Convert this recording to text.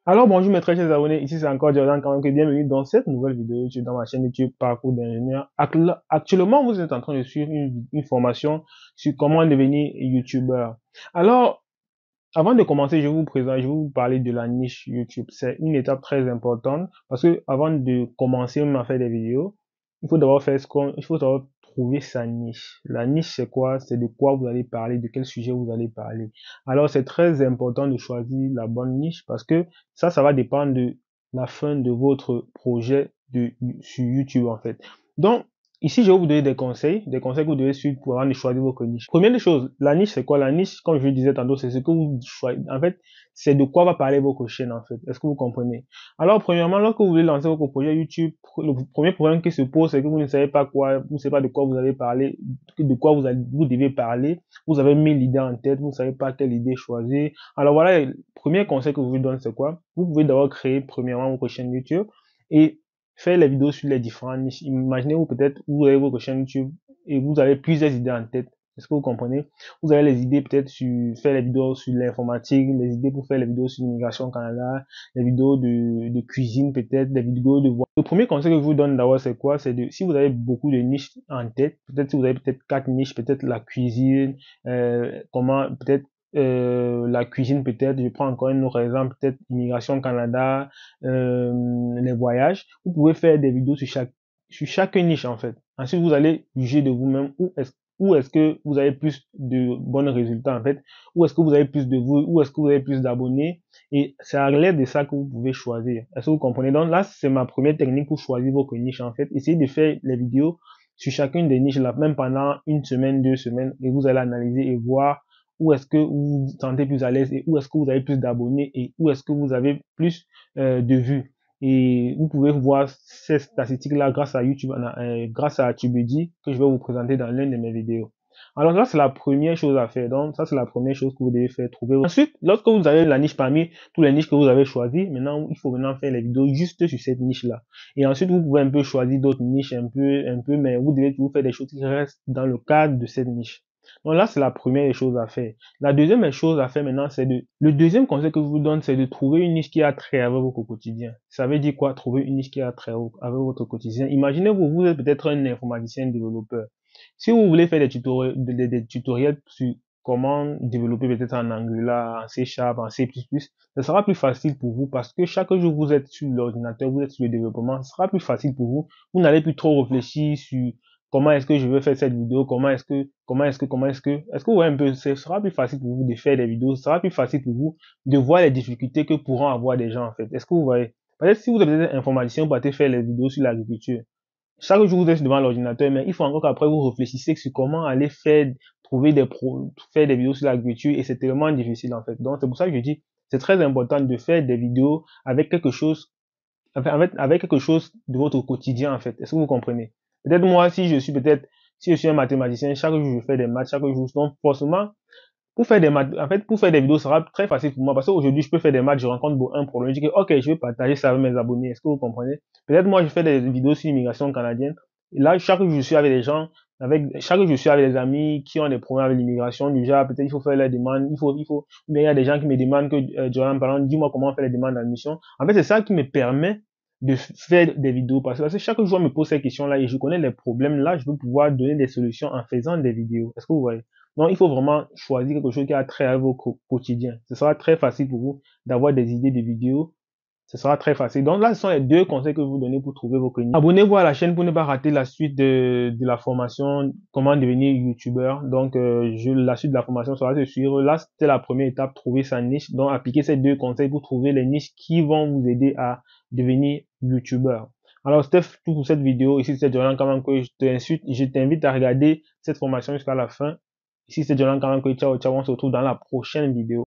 Alors bonjour mes très chers abonnés, ici c'est encore Jordan Kamanke, bienvenue dans cette nouvelle vidéo YouTube dans ma chaîne YouTube Parcours d'ingénieur. Actuellement vous êtes en train de suivre une formation sur comment devenir YouTubeur. Alors avant de commencer, je vais vous parler de la niche YouTube. C'est une étape très importante parce que avant de commencer même à faire des vidéos, il faut d'abord faire il faut d'abord trouver sa niche. La niche, c'est quoi? C'est de quoi vous allez parler, de quel sujet vous allez parler. Alors, c'est très important de choisir la bonne niche parce que ça va dépendre de la fin de votre projet sur YouTube, en fait. Donc, ici, je vais vous donner des conseils que vous devez suivre pour avant de choisir votre niche. Première des choses, la niche, c'est quoi? La niche, comme je le disais tantôt, c'est ce que vous choisissez. En fait, c'est de quoi va parler votre chaîne, en fait. Est-ce que vous comprenez? Alors, premièrement, lorsque vous voulez lancer votre projet YouTube, le premier problème qui se pose, c'est que vous ne savez pas vous ne savez pas de quoi vous allez parler, de quoi vous devez parler. Vous avez 1000 idées en tête, vous ne savez pas quelle idée choisir. Alors voilà, le premier conseil que je vous donne, c'est quoi? Vous pouvez d'abord créer premièrement votre chaîne YouTube et faire les vidéos sur les différentes niches. Imaginez-vous peut-être, vous avez votre chaîne YouTube et vous avez plusieurs idées en tête. Est-ce que vous comprenez? Vous avez les idées peut-être sur faire les vidéos sur l'informatique, les idées pour faire les vidéos sur l'immigration au Canada, les vidéos de cuisine peut-être, des vidéos de voix. Le premier conseil que je vous donne d'abord, c'est quoi? C'est si vous avez beaucoup de niches en tête, peut-être si vous avez peut-être 4 niches, peut-être la cuisine, peut-être la cuisine peut-être, je prends encore un autre exemple, peut-être immigration au Canada, les voyages. Vous pouvez faire des vidéos sur chaque niche en fait. Ensuite, vous allez juger de vous-même où est-ce que vous avez plus de bons résultats en fait, où est-ce que vous avez plus de vues, où est-ce que vous avez plus d'abonnés, et c'est à l'aide de ça que vous pouvez choisir. Est-ce que vous comprenez? Donc là, c'est ma première technique pour choisir votre niche en fait. Essayez de faire les vidéos sur chacune des niches là, même pendant une semaine, 2 semaines, et vous allez analyser et voir où est-ce que vous vous sentez plus à l'aise et où est-ce que vous avez plus d'abonnés et où est-ce que vous avez plus de vues. Et vous pouvez voir ces statistiques-là grâce à YouTube, grâce à TubeBuddy que je vais vous présenter dans l'une de mes vidéos. Alors là, c'est la première chose à faire. Donc ça, c'est la première chose que vous devez faire. Trouver. Ensuite, lorsque vous avez la niche parmi tous les niches que vous avez choisies, maintenant, il faut maintenant faire les vidéos juste sur cette niche-là. Et ensuite, vous pouvez un peu choisir d'autres niches, un peu, mais vous devez toujours faire des choses qui restent dans le cadre de cette niche. Donc là, c'est la première chose à faire. La deuxième chose à faire maintenant, le deuxième conseil que je vous donne, c'est de trouver une niche qui a trait avec votre quotidien. Ça veut dire quoi? Trouver une niche qui a trait avec votre quotidien. Imaginez-vous, vous êtes peut-être un informaticien développeur. Si vous voulez faire des tutoriels sur comment développer peut-être en Angular, en C Sharp, en C++, ce sera plus facile pour vous parce que chaque jour vous êtes sur l'ordinateur, vous êtes sur le développement, ce sera plus facile pour vous. Vous n'allez plus trop réfléchir sur comment est-ce que je vais faire cette vidéo, est-ce que vous voyez un peu, ce sera plus facile pour vous de faire des vidéos, ce sera plus facile pour vous de voir les difficultés que pourront avoir des gens en fait. Est-ce que vous voyez? Peut-être si vous êtes informaticien, vous pouvez faire les vidéos sur l'agriculture. Chaque jour vous êtes devant l'ordinateur, mais il faut encore qu'après vous réfléchissez sur comment aller faire des vidéos sur l'agriculture et c'est tellement difficile en fait. Donc c'est pour ça que je dis, c'est très important de faire des vidéos avec quelque chose, avec quelque chose de votre quotidien en fait. Est-ce que vous comprenez? Peut-être moi, si je suis un mathématicien, chaque jour je fais des maths, chaque jour, donc forcément, pour faire des maths, en fait, pour faire des vidéos, ça sera très facile pour moi parce qu'aujourd'hui, je peux faire des maths, je rencontre un problème, je dis que, ok, je vais partager ça avec mes abonnés. Est-ce que vous comprenez? Peut-être moi, je fais des vidéos sur l'immigration canadienne. Et là, chaque jour, je suis avec des gens, chaque jour, je suis avec des amis qui ont des problèmes avec l'immigration, du genre, peut-être il faut faire les demandes, mais il y a des gens qui me demandent que, Johan, par exemple, dis-moi comment faire les demandes d'admission. En fait, c'est ça qui me permet de faire des vidéos parce que chaque jour, je me pose ces questions-là et je connais les problèmes là, je veux pouvoir donner des solutions en faisant des vidéos. Est-ce que vous voyez? Donc, il faut vraiment choisir quelque chose qui a trait à vos quotidien. Ce sera très facile pour vous d'avoir des idées de vidéos. Ce sera très facile. Donc là, ce sont les deux conseils que je vous donnez pour trouver vos niches. Abonnez-vous à la chaîne pour ne pas rater la suite de la formation comment devenir youtubeur. Donc, la suite de la formation sera de suivre. Là, c'était la première étape, trouver sa niche. Donc, appliquez ces deux conseils pour trouver les niches qui vont vous aider à devenir youtubeur. Alors, c'était tout pour cette vidéo. Ici, c'est Jordan Kamanke que je t'invite à regarder cette formation jusqu'à la fin. Ici, c'est Jordan Kamanke. Ciao, ciao. On se retrouve dans la prochaine vidéo.